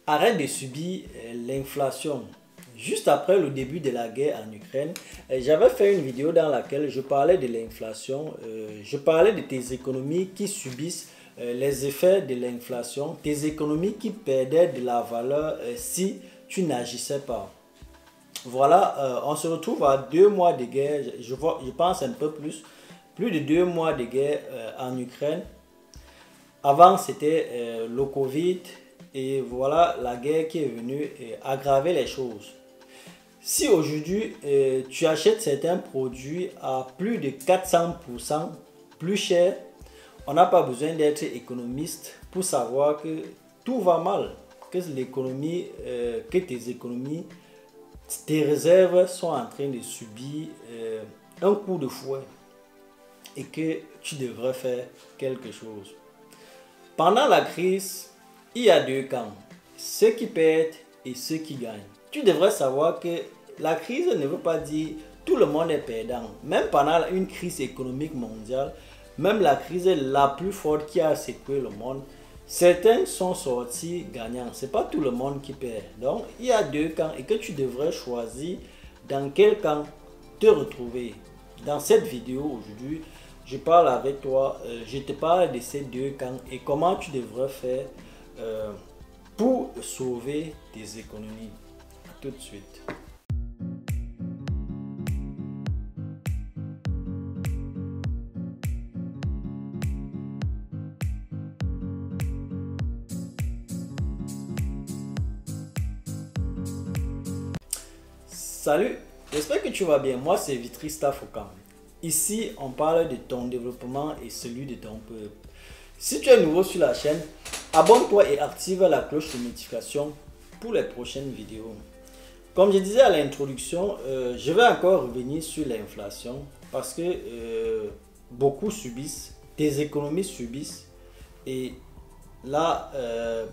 arrête de subir l'inflation. Juste après le début de la guerre en Ukraine, j'avais fait une vidéo dans laquelle je parlais de l'inflation. Je parlais de tes économies qui subissent les effets de l'inflation, tes économies qui perdaient de la valeur si tu n'agissais pas. Voilà, on se retrouve à 2 mois de guerre, je pense un peu plus de 2 mois de guerre en Ukraine. Avant, c'était le Covid et voilà la guerre qui est venue aggraver les choses. Si aujourd'hui, tu achètes certains produits à plus de 400% plus cher, on n'a pas besoin d'être économiste pour savoir que tout va mal, que l'économie, que tes économies, tes réserves sont en train de subir un coup de fouet et que tu devrais faire quelque chose. Pendant la crise, il y a deux camps, ceux qui perdent et ceux qui gagnent. Tu devrais savoir que la crise ne veut pas dire tout le monde est perdant. Même pendant une crise économique mondiale, même la crise la plus forte qui a secoué le monde, certains sont sortis gagnants. Ce n'est pas tout le monde qui perd. Donc, il y a deux camps et que tu devrais choisir dans quel camp te retrouver. Dans cette vidéo aujourd'hui, je parle avec toi, je te parle de ces deux camps et comment tu devrais faire pour sauver tes économies. À tout de suite. Salut, j'espère que tu vas bien. Moi, c'est Vitry Stafokam. Ici, on parle de ton développement et celui de ton peuple. Si tu es nouveau sur la chaîne, abonne-toi et active la cloche de notification pour les prochaines vidéos. Comme je disais à l'introduction, je vais encore revenir sur l'inflation parce que beaucoup subissent, tes économies subissent et là,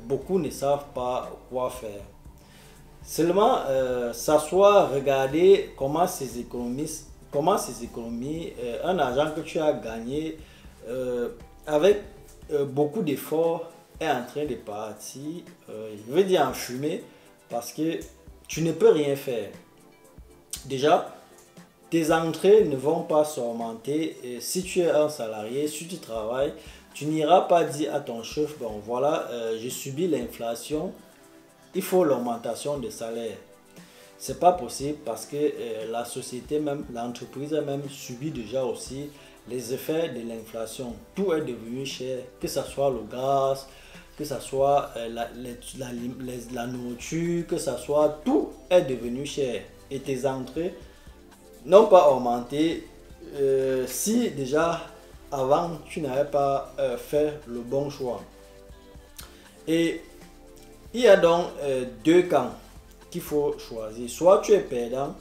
beaucoup ne savent pas quoi faire. Seulement s'asseoir, regarder comment ces économies, un argent que tu as gagné avec beaucoup d'efforts est en train de partir, je veux dire en fumée, parce que tu ne peux rien faire. Déjà, tes entrées ne vont pas s'augmenter. Si tu es un salarié, si tu travailles, tu n'iras pas dire à ton chef, bon voilà, je subis l'inflation, il faut l'augmentation de salaire. C'est pas possible parce que la société même, l'entreprise même subit déjà aussi les effets de l'inflation. Tout est devenu cher, que ce soit le gaz, que ce soit la nourriture, que ce soit tout est devenu cher. Et tes entrées n'ont pas augmenté si déjà avant tu n'avais pas fait le bon choix. Et il y a donc deux camps qu'il faut choisir. Soit tu es perdant,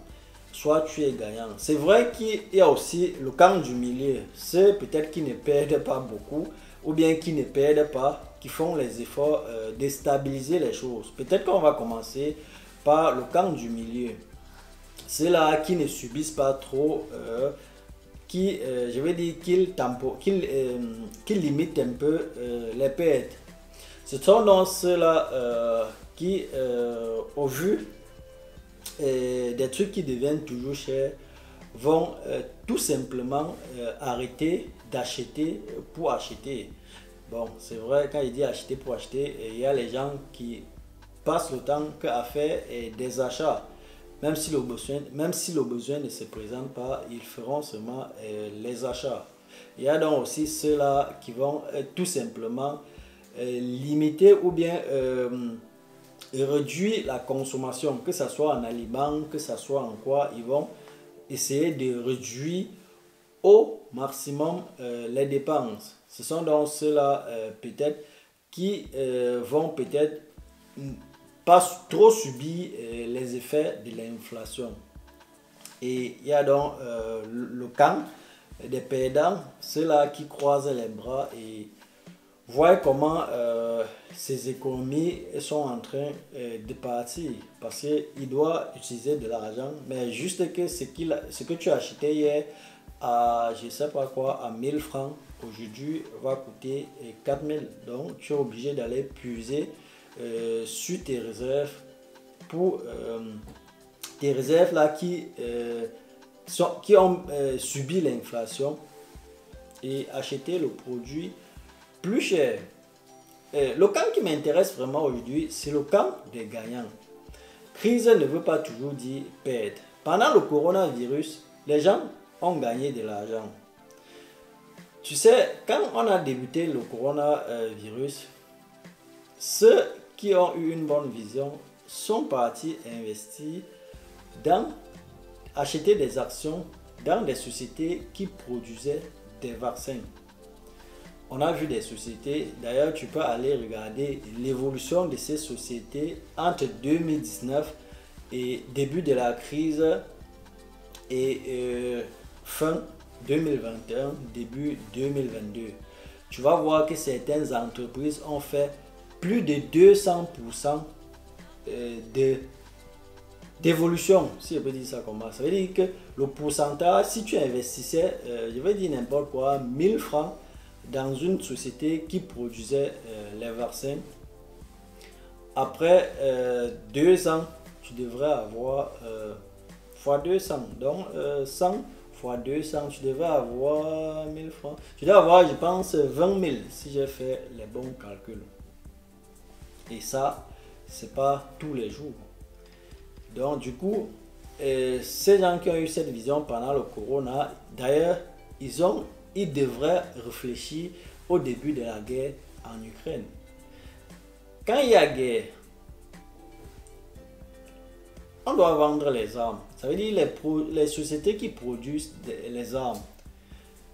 soit tu es gagnant. C'est vrai qu'il y a aussi le camp du milieu. Ceux peut-être qui ne perdent pas beaucoup ou bien qui ne perdent pas, qui font les efforts de stabiliser les choses. Peut-être qu'on va commencer par le camp du milieu. Ceux-là qui ne subissent pas trop, je vais dire qu'ils limitent un peu les pertes. Ce sont donc ceux-là qui, au vu des trucs qui deviennent toujours chers, vont tout simplement arrêter d'acheter pour acheter. Bon, c'est vrai, quand il dit acheter pour acheter, il y a les gens qui passent le temps qu'à faire des achats. Même si le besoin ne se présente pas, ils feront seulement les achats. Il y a donc aussi ceux-là qui vont tout simplement limiter ou bien réduire la consommation, que ce soit en aliments, que ce soit en quoi, ils vont essayer de réduire au maximum les dépenses. Ce sont donc ceux-là peut-être qui vont peut-être pas trop subir les effets de l'inflation. Et il y a donc le camp des perdants, ceux-là qui croisent les bras et voient comment ces économies sont en train de partir parce qu'il doit utiliser de l'argent, mais juste que ce que tu as acheté hier à je sais pas quoi, à 1000 francs, aujourd'hui va coûter 4000. Donc tu es obligé d'aller puiser sur tes réserves pour tes réserves là qui ont subi l'inflation et acheter le produit plus cher. Le camp qui m'intéresse vraiment aujourd'hui, c'est le camp des gagnants. Crise ne veut pas toujours dire perdre. Pendant le coronavirus, les gens ont gagné de l'argent. Tu sais, quand on a débuté le coronavirus, ceux qui ont eu une bonne vision sont partis investir dans acheter des actions dans des sociétés qui produisaient des vaccins. On a vu des sociétés, d'ailleurs tu peux aller regarder l'évolution de ces sociétés entre 2019 et début de la crise et fin 2021, début 2022. Tu vas voir que certaines entreprises ont fait plus de 200% d'évolution, si je peux dire ça comme ça. Ça veut dire que le pourcentage, si tu investissais, je vais dire n'importe quoi, 1000 francs dans une société qui produisait les vaccins, après 2 ans, tu devrais avoir fois 200. Donc 100 fois 200, tu devrais avoir 1000 francs. Tu devrais avoir, je pense, 20 000 si j'ai fait les bons calculs. Et ça, c'est pas tous les jours. Donc du coup, ces gens qui ont eu cette vision pendant le corona, d'ailleurs, ils devraient réfléchir au début de la guerre en Ukraine. Quand il y a guerre, on doit vendre les armes. Ça veut dire les sociétés qui produisent les armes,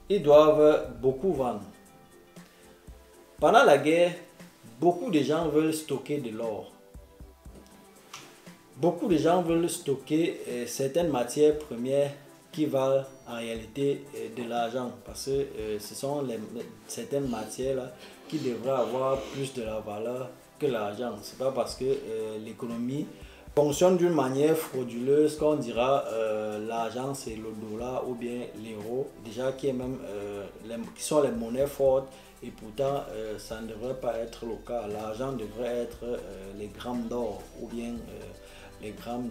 ils doivent beaucoup vendre. Pendant la guerre, beaucoup de gens veulent stocker de l'or. Beaucoup de gens veulent stocker certaines matières premières qui valent en réalité de l'argent, parce que ce sont certaines matières là qui devraient avoir plus de la valeur que l'argent. C'est pas parce que l'économie fonctionne d'une manière frauduleuse qu'on dira l'argent c'est le dollar ou bien l'euro, déjà qui est même qui sont les monnaies fortes, et pourtant ça ne devrait pas être le cas. L'argent devrait être les grammes d'or ou bien les grammes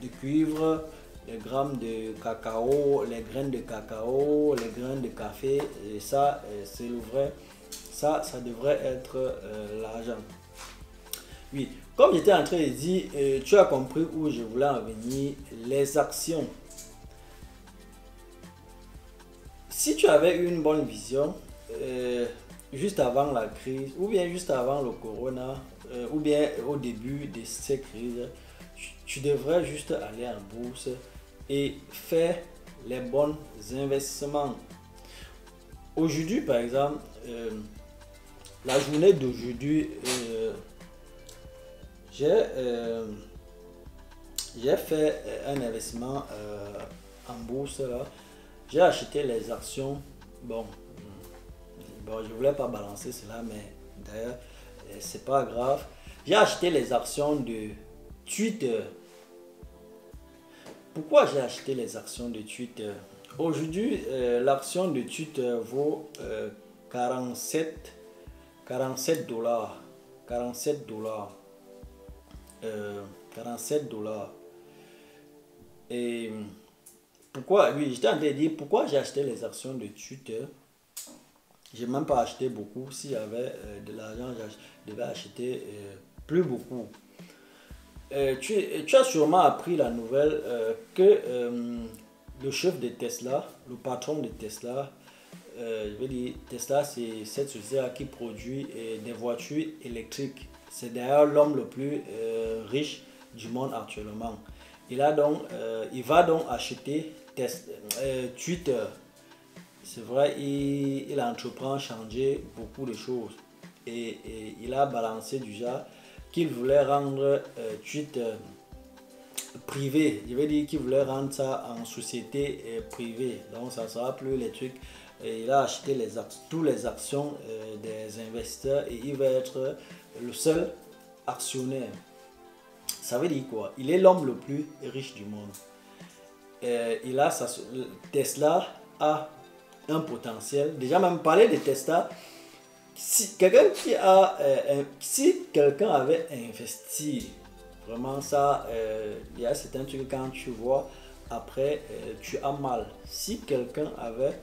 de cuivre, les grammes de cacao, les graines de cacao, les graines de café. Et ça, c'est le vrai. Ça devrait être l'argent. Oui, comme j'étais en train de dire, tu as compris où je voulais en venir. Les actions. Si tu avais eu une bonne vision, juste avant la crise, ou bien juste avant le corona, ou bien au début de cette crise, tu devrais juste aller en bourse et faire les bons investissements. Aujourd'hui, par exemple, la journée d'aujourd'hui, j'ai fait un investissement en bourse là. J'ai acheté les actions. Bon, je voulais pas balancer cela, mais d'ailleurs, c'est pas grave. J'ai acheté les actions de Twitter. Pourquoi j'ai acheté les actions de Twitter? Aujourd'hui, l'action de Twitter vaut 47 dollars. 47 dollars. 47 dollars. Et pourquoi? Oui, j'étais en train de dire pourquoi j'ai acheté les actions de Twitter. J'ai même pas acheté beaucoup. Si j'avais de l'argent, je devais acheter plus beaucoup. Tu as sûrement appris la nouvelle que le chef de Tesla, le patron de Tesla, je veux dire, Tesla, c'est cette société qui produit des voitures électriques. C'est d'ailleurs l'homme le plus riche du monde actuellement. Il va donc acheter Twitter. C'est vrai, il entreprend changer beaucoup de choses. Et il a balancé déjà qu'il voulait rendre Twitter privé. Je veux dire qu'il voulait rendre ça en société privée. Donc ça ne sera plus les trucs. Il a acheté tous les actions des investisseurs et il va être le seul actionnaire. Ça veut dire quoi? Il est l'homme le plus riche du monde. Tesla a un potentiel. Déjà même parler de Tesla, si quelqu'un qui a, si quelqu'un avait investi, vraiment ça, il y a certains trucs quand tu vois, après tu as mal. Si quelqu'un avait,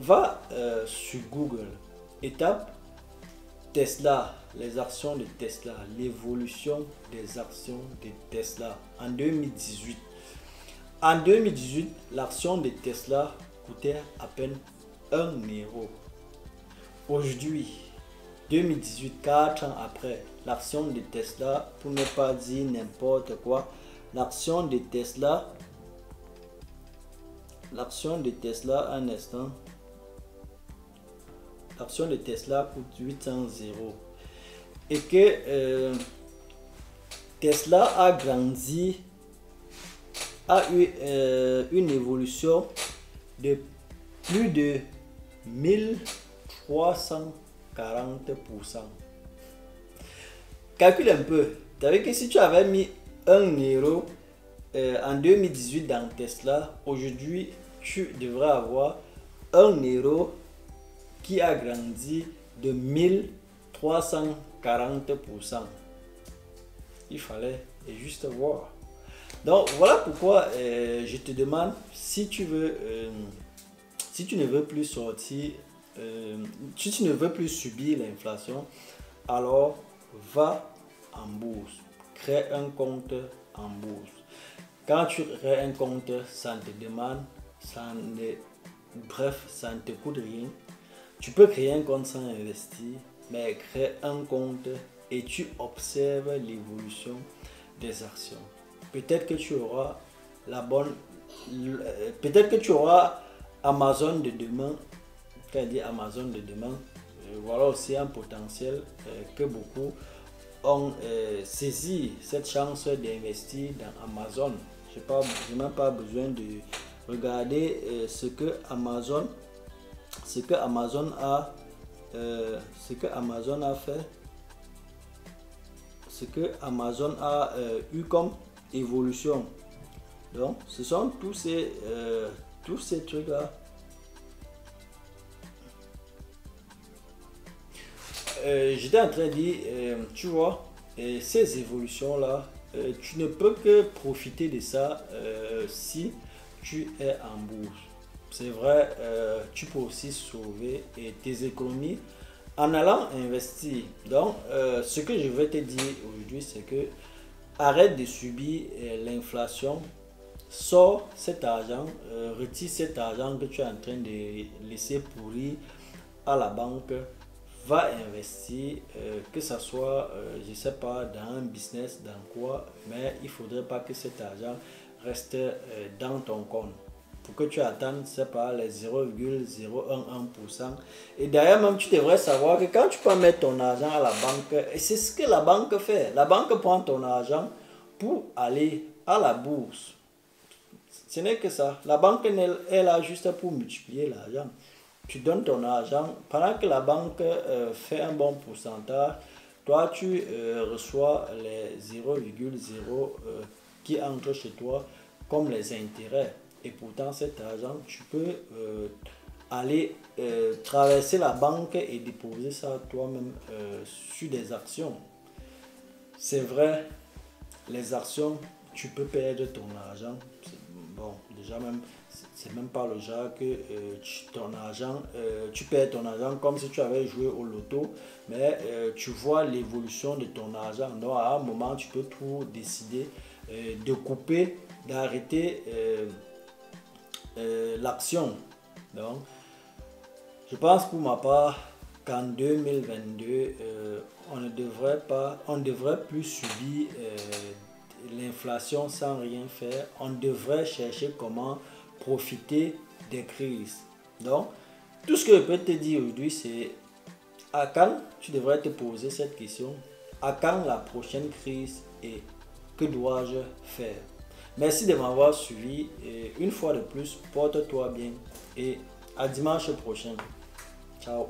va sur Google et tape Tesla, les actions de Tesla, l'évolution des actions de Tesla en 2018. En 2018, l'action de Tesla coûtait à peine 1 euro. Aujourd'hui, 2018, 4 ans après, l'action de Tesla, pour ne pas dire n'importe quoi, l'action de Tesla, un instant, l'action de Tesla coûte 800 euros. Et que Tesla a grandi, a eu une évolution de plus de 1340%. Calcule un peu. Tu savais que si tu avais mis 1 euro en 2018 dans Tesla, aujourd'hui tu devrais avoir 1 euro qui a grandi de 1340%. Il fallait juste voir. Donc voilà pourquoi je te demande si tu veux, si tu ne veux plus sortir, si tu ne veux plus subir l'inflation, alors va en bourse, crée un compte en bourse. Quand tu crées un compte, ça te demande, bref, ça ne te coûte rien. Tu peux créer un compte sans investir, mais crée un compte et tu observes l'évolution des actions. Peut-être que tu auras peut-être que tu auras Amazon de demain. Quand je dis Amazon de demain, voilà aussi un potentiel que beaucoup ont saisi cette chance d'investir dans Amazon. Je n'ai même pas besoin de regarder ce que Amazon a eu comme évolution. Donc ce sont tous ces trucs là. J'étais en train de dire, tu vois, ces évolutions là, tu ne peux que profiter de ça si tu es en bourse. C'est vrai, tu peux aussi sauver tes économies en allant investir. Donc, ce que je vais te dire aujourd'hui, c'est que arrête de subir l'inflation, sors cet argent, retire cet argent que tu es en train de laisser pourrir à la banque, va investir, que ce soit, je ne sais pas, dans un business, dans quoi, mais il ne faudrait pas que cet argent reste dans ton compte. Pour que tu atteignes, c'est pas les 0,011%. Et d'ailleurs, même tu devrais savoir que quand tu peux mettre ton argent à la banque, et c'est ce que la banque fait. La banque prend ton argent pour aller à la bourse. Ce n'est que ça. La banque est là juste pour multiplier l'argent. Tu donnes ton argent, pendant que la banque fait un bon pourcentage, toi tu reçois les 0,0 qui entrent chez toi comme les intérêts. Et pourtant, cet argent, tu peux aller traverser la banque et déposer ça toi-même sur des actions. C'est vrai, les actions, tu peux perdre ton argent. Bon, déjà même, c'est même pas le genre que tu perds ton argent comme si tu avais joué au loto, mais tu vois l'évolution de ton argent. Donc à un moment, tu peux tout décider de couper, d'arrêter l'action. Donc, je pense pour ma part qu'en 2022, on ne devrait plus subir l'inflation sans rien faire. On devrait chercher comment profiter des crises. Donc, tout ce que je peux te dire aujourd'hui, c'est à quand tu devrais te poser cette question, à quand la prochaine crise et que dois-je faire? Merci de m'avoir suivi et une fois de plus, porte-toi bien et à dimanche prochain. Ciao.